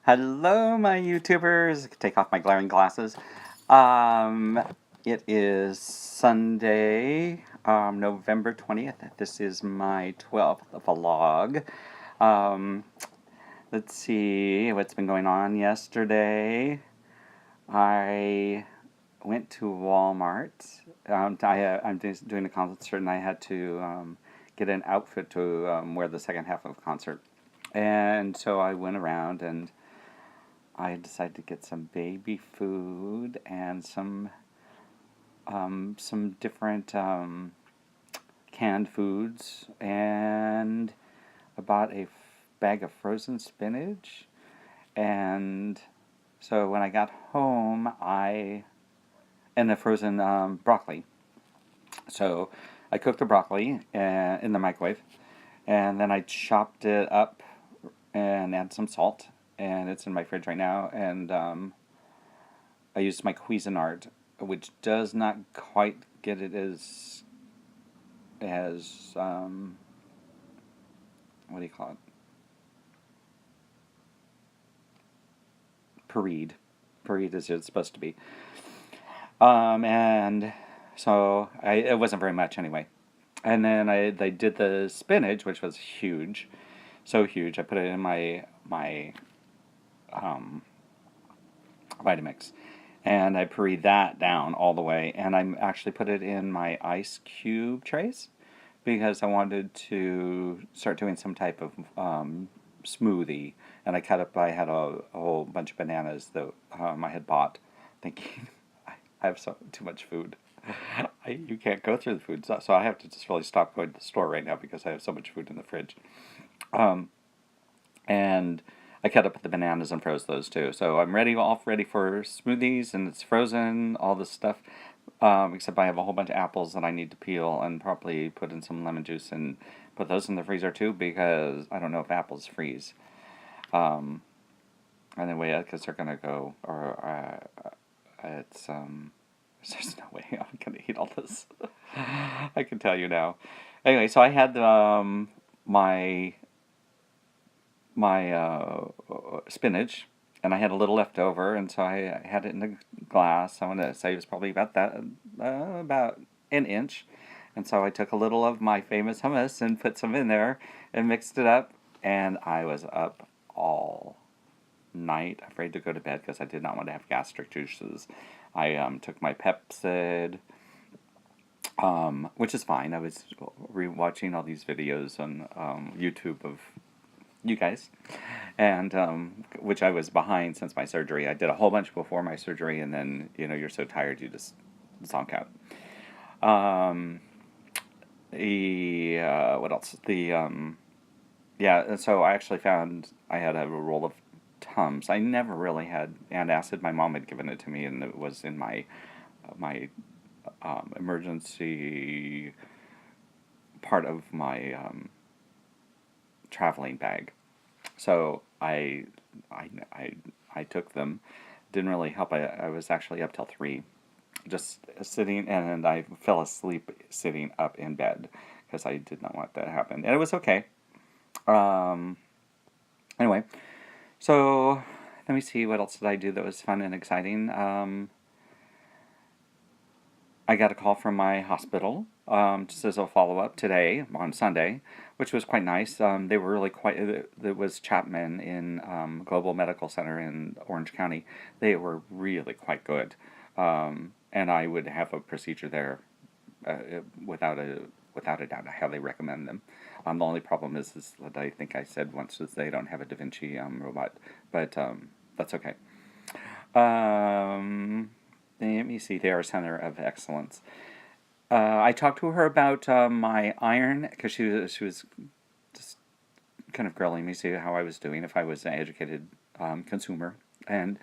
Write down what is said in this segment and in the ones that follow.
Hello, my YouTubers. Take off my glaring glasses. Um, it is Sunday, November 20th. This is my 12th vlog. Um, let's see what's been going on. Yesterday, I went to Walmart. I'm doing a concert, and I had to get an outfit to wear the second half of the concert. And so I went around and I decided to get some baby food and some different canned foods, and I bought a bag of frozen spinach. And so when I got home, and the frozen broccoli. So I cooked the broccoli in the microwave, and then I chopped it up and add some salt, and it's in my fridge right now. And I used my Cuisinart, which does not quite get it as what do you call it? Pureed. Pureed is it's supposed to be. And so it wasn't very much anyway. And then they did the spinach, which was huge, so huge. I put it in my Vitamix, and I pureed that down all the way, and I actually put it in my ice cube trays because I wanted to start doing some type of smoothie. And I had a whole bunch of bananas that I had bought, thinking I have too much food. You can't go through the food, so I have to just really stop going to the store right now because I have so much food in the fridge. And I cut up the bananas and froze those too. So I'm all ready for smoothies, and it's frozen, all this stuff. Except I have a whole bunch of apples that I need to peel and probably put in some lemon juice and put those in the freezer too, because I don't know if apples freeze. Anyway, because they're gonna go, or there's no way I'm gonna eat all this. I can tell you now. Anyway, so I had my spinach, and I had a little left over, and so I had it in a glass. I want to say it was probably about about an inch. And so I took a little of my famous hummus and put some in there and mixed it up, and I was up all night, afraid to go to bed because I did not want to have gastric juices. I took my Pepsid, which is fine. I was rewatching all these videos on YouTube of you guys, and which I was behind since my surgery. I did a whole bunch before my surgery, and then you're so tired you just zonk out. What else? So I actually found I had a roll of Tums. I never really had antacid. My mom had given it to me, and it was in my emergency part of my traveling bag. So I took them. Didn't really help. I was actually up till 3, just sitting, and I fell asleep sitting up in bed because I did not want that to happen, and it was okay. Anyway, so let me see, what else did I do that was fun and exciting. I got a call from my hospital, just as a follow-up today, on Sunday, which was quite nice. They were really it was Chapman in Global Medical Center in Orange County. They were really quite good. And I would have a procedure there without a doubt. I highly recommend them. The only problem is that I think I said once is they don't have a Da Vinci robot, but that's okay. Let me see. They are a center of excellence. I talked to her about my iron, because she was just kind of grilling me, see how I was doing, if I was an educated consumer, and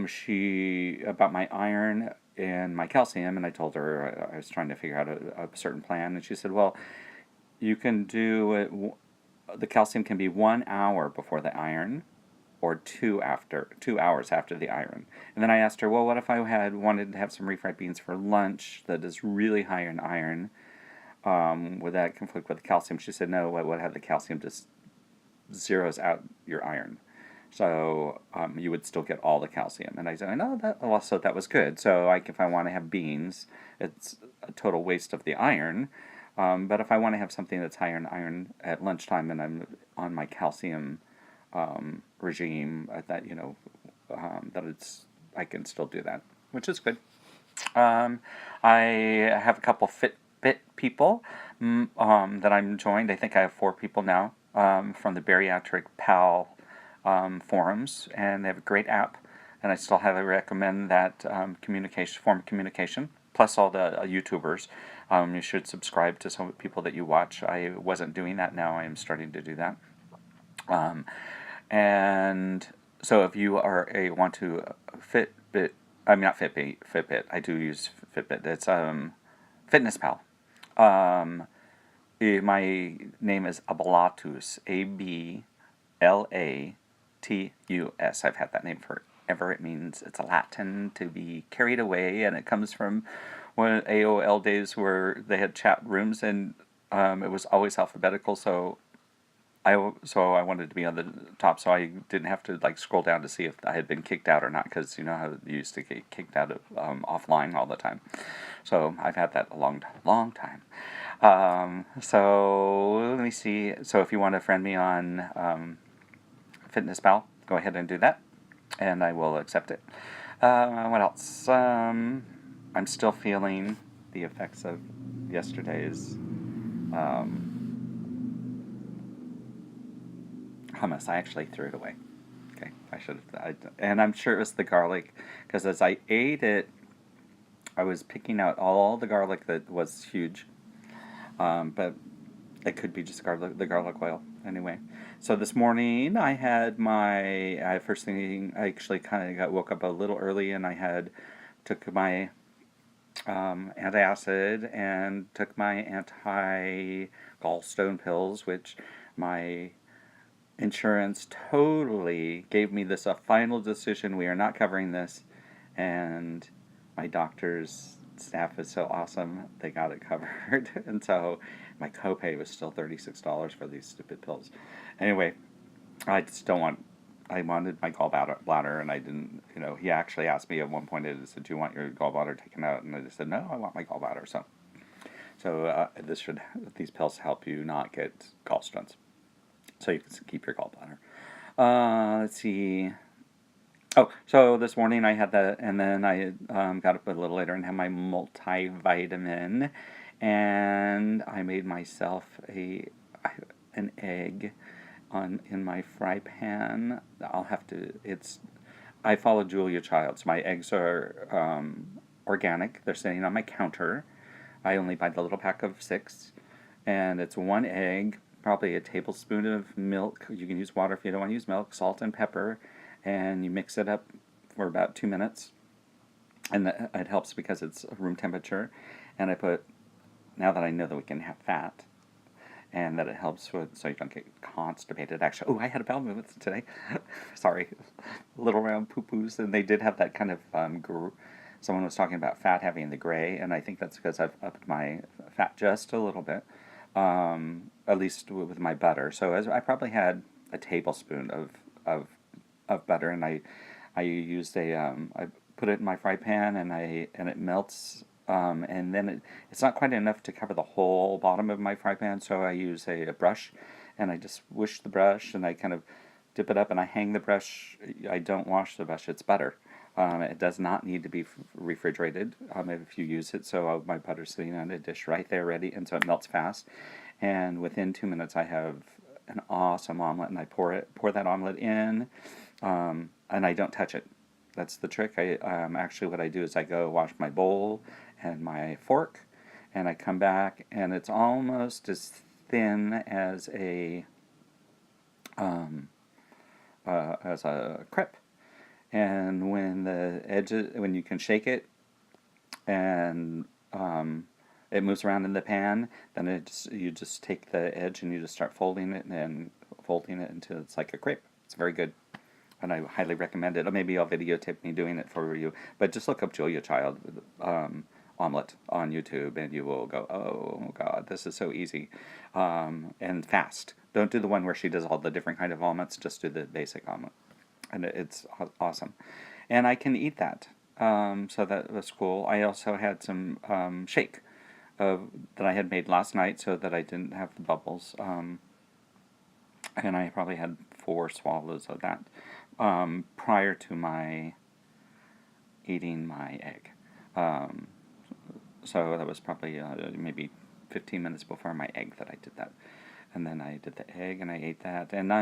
she about my iron and my calcium, and I told her I was trying to figure out a certain plan, and she said, well, you can do it. The calcium can be 1 hour before the iron, or 2 hours after the iron. And then I asked her, well, what if I wanted to have some refried beans for lunch that is really high in iron? Would that conflict with the calcium? She said, no, what would have the calcium just zeroes out your iron. So you would still get all the calcium. And I said, no, that also that was good. So if I want to have beans, it's a total waste of the iron. But if I want to have something that's higher in iron at lunchtime and I'm on my calcium regime, that I can still do that, which is good. I have a couple Fitbit people that I'm joined. I think I have 4 people now from the Bariatric Pal forums, and they have a great app. And I still highly recommend that form of communication. Plus, all the YouTubers. You should subscribe to some people that you watch. I wasn't doing that. Now I am starting to do that. And so if you want to Fitbit, I'm not Fitbit. I do use Fitbit. It's Fitness Pal. My name is Ablatus. Ablatus. I've had that name forever. It means it's Latin to be carried away, and it comes from one of the AOL days where they had chat rooms, and it was always alphabetical. So I wanted to be on the top, so I didn't have to scroll down to see if I had been kicked out or not, because you know how you used to get kicked out of offline all the time. So I've had that a long time. So let me see. So if you want to friend me on Fitness Pal, go ahead and do that, and I will accept it. What else? I'm still feeling the effects of yesterday's hummus. I actually threw it away. Okay, I should have. And I'm sure it was the garlic, because as I ate it, I was picking out all the garlic that was huge. But it could be just the garlic oil. Anyway, so this morning I had first thing, I actually kind of woke up a little early, and I took my antacid and took my anti-gallstone pills, which my insurance totally gave me a final decision. We are not covering this, and my doctor's staff is so awesome. They got it covered, and so my copay was still $36 for these stupid pills. Anyway, I just don't want. I wanted my gallbladder, and I didn't. He actually asked me at one point. He said, "Do you want your gallbladder taken out?" And I just said, "No, I want my gallbladder." So these pills help you not get gallstones, so you can keep your gallbladder. Let's see. Oh, so this morning I had that, and then I got up a little later and had my multivitamin, and I made myself an egg in my fry pan. I follow Julia Child, so my eggs are organic. They're sitting on my counter. I only buy the little pack of 6, and it's 1 egg, probably a tablespoon of milk. You can use water if you don't want to use milk, salt and pepper, and you mix it up for about 2 minutes. And it helps because it's room temperature. And now that I know that we can have fat, and that it helps so you don't get constipated. Actually, I had a bowel movement today. Sorry, little round poo-poos, and they did have that kind of someone was talking about fat having the gray, and I think that's because I've upped my fat just a little bit, at least with my butter. So I probably had a tablespoon of butter, and I used I put it in my fry pan, and it melts. And then it's not quite enough to cover the whole bottom of my fry pan, so I use a brush, and I just whoosh the brush, and I kind of dip it up, and I hang the brush. I don't wash the brush. It's butter. It does not need to be refrigerated if you use it, so my butter's sitting on a dish right there ready, and so it melts fast. And within 2 minutes, I have an awesome omelet, and I pour that omelet in, and I don't touch it. That's the trick. Actually, what I do is I go wash my bowl and my fork, and I come back, and it's almost as thin as a crepe. And when you can shake it, and it moves around in the pan, then you just take the edge and you just start folding it until it's like a crepe. It's very good. And I highly recommend it. Or maybe I'll videotape me doing it for you. But just look up Julia Child omelette on YouTube, and you will go, oh God, this is so easy and fast. Don't do the one where she does all the different kind of omelettes. Just do the basic omelet. and it's awesome. And I can eat that. So that was cool. I also had some shake that I had made last night so that I didn't have the bubbles. And I probably had 4 swallows of that prior to my eating my egg. Um, so that was probably maybe 15 minutes before my egg that I did that. And then I did the egg and I ate that. And oh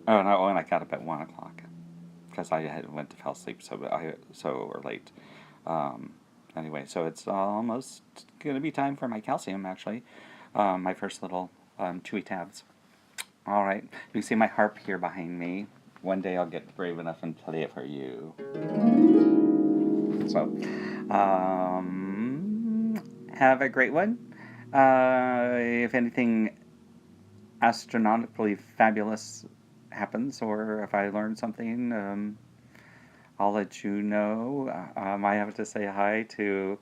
no, and I got up at 1 o'clock because I had went to fall asleep so late. Um, anyway, so it's almost going to be time for my calcium, actually. My first little chewy tabs. All right, you can see my harp here behind me. One day I'll get brave enough and play it for you. So, have a great one. If anything astronomically fabulous happens, or if I learn something, I'll let you know. I have to say hi to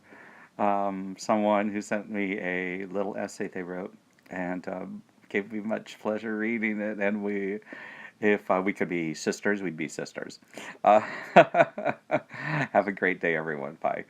someone who sent me a little essay they wrote, and gave me much pleasure reading it. And if we could be sisters, we'd be sisters. Have a great day, everyone. Bye.